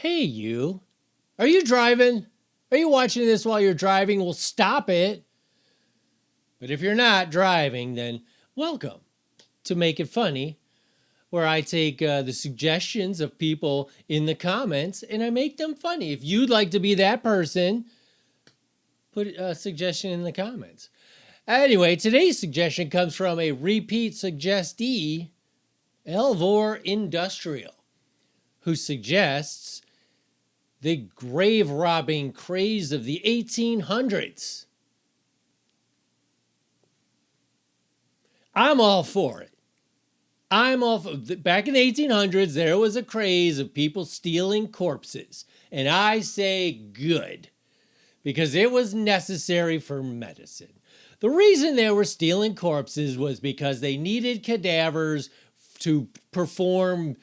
Hey, you. Are you driving? Are you watching this while you're driving? Well, stop it. But if you're not driving, then welcome to Make It Funny, where I take the suggestions of people in the comments and I make them funny. If you'd like to be that person, put a suggestion in the comments. Anyway, today's suggestion comes from a repeat suggestee, Elvor Industrial, who suggests the grave robbing craze of the 1800s. I'm all for it. Back in the 1800s, there was a craze of people stealing corpses. And I say good, because it was necessary for medicine. The reason they were stealing corpses was because they needed cadavers to perform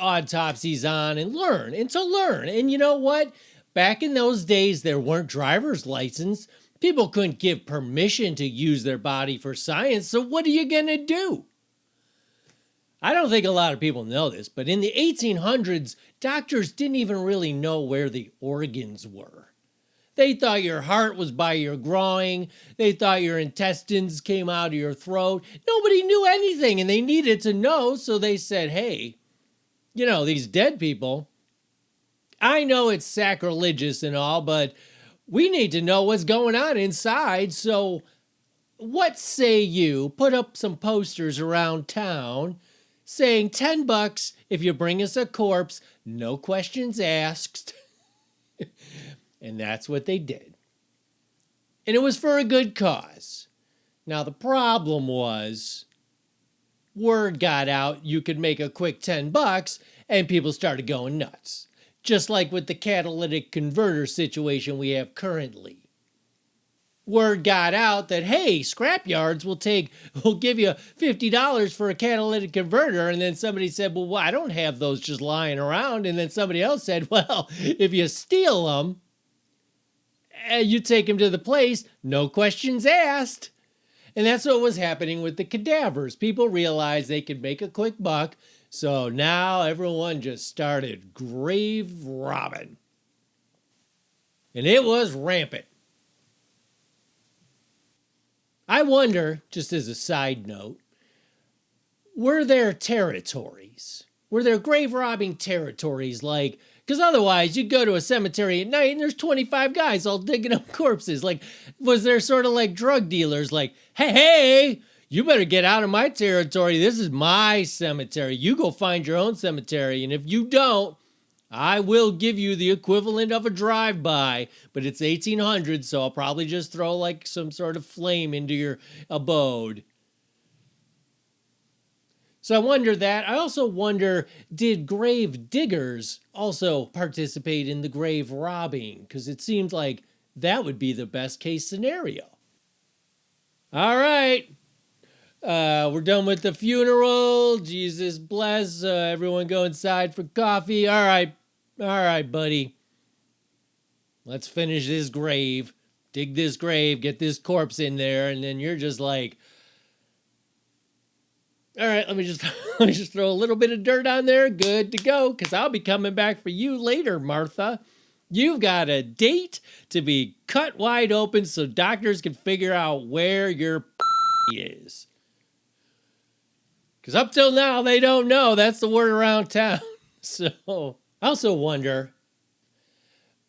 autopsies on and learn. And you know what? Back in those days, there weren't driver's licenses. People couldn't give permission to use their body for science. So what are you going to do? I don't think a lot of people know this, but in the 1800s, doctors didn't even really know where the organs were. They thought your heart was by your groin. They thought your intestines came out of your throat. Nobody knew anything, and they needed to know, so they said, hey, you know, these dead people, I know it's sacrilegious and all, but we need to know what's going on inside, so what say you put up some posters around town saying $10 if you bring us a corpse, no questions asked. And that's what they did. And it was for a good cause. Now, the problem was, word got out you could make a quick $10 and people started going nuts. Just like with the catalytic converter situation we have currently. Word got out that, hey, scrapyards will give you $50 for a catalytic converter. And then somebody said, well, I don't have those just lying around. And then somebody else said, well, if you steal them, you take them to the place, no questions asked. And that's what was happening with the cadavers. People realized they could make a quick buck. So now everyone just started grave robbing. And it was rampant. I wonder, just as a side note, were there territories? Were there grave robbing territories like, because otherwise you'd go to a cemetery at night and there's 25 guys all digging up corpses. Like, was there sort of like drug dealers like, hey, you better get out of my territory. This is my cemetery. You go find your own cemetery. And if you don't, I will give you the equivalent of a drive-by, but it's 1800, so I'll probably just throw like some sort of flame into your abode. So I wonder that. I also wonder, did grave diggers also participate in the grave robbing? Because it seems like that would be the best case scenario. All right. We're done with the funeral. Jesus bless. Everyone go inside for coffee. All right, buddy. Let's finish this grave. Dig this grave. Get this corpse in there. And then you're just like, all right, let me just throw a little bit of dirt on there. Good to go, because I'll be coming back for you later, Martha. You've got a date to be cut wide open so doctors can figure out where your is. Because up till now, they don't know. That's the word around town. So I also wonder,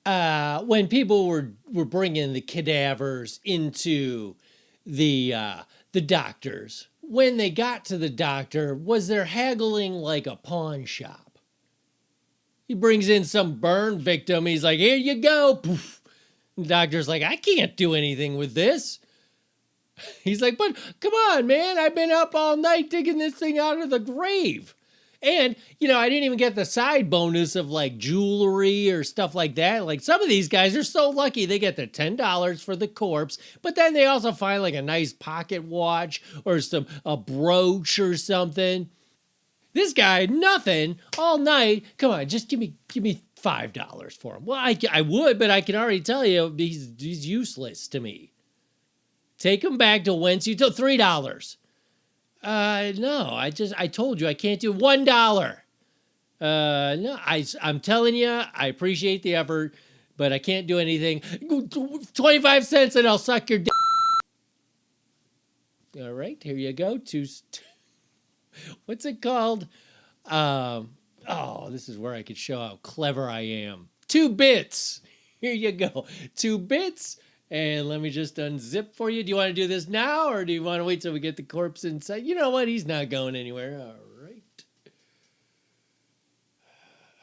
when people were bringing the cadavers into the doctors, when they got to the doctor, was there haggling like a pawn shop? He brings in some burn victim. He's like, here you go. Poof. The doctor's like, I can't do anything with this. He's like, but come on, man. I've been up all night digging this thing out of the grave. And, you know, I didn't even get the side bonus of like jewelry or stuff like that. Like some of these guys are so lucky they get the $10 for the corpse, but then they also find like a nice pocket watch or a brooch or something. This guy, nothing all night. Come on, just give me $5 for him. Well, I would, but I can already tell you he's useless to me. Take him back to whence you took $3. No, I told you I can't do $1. No, I'm telling you, I appreciate the effort, but I can't do anything. 25 cents and I'll suck your dick. All right, here you go. What's it called? This is where I could show how clever I am. 2 bits. Here you go. 2 bits. And let me just unzip for you. Do you want to do this now or do you want to wait till we get the corpse inside? You know what? He's not going anywhere. All right.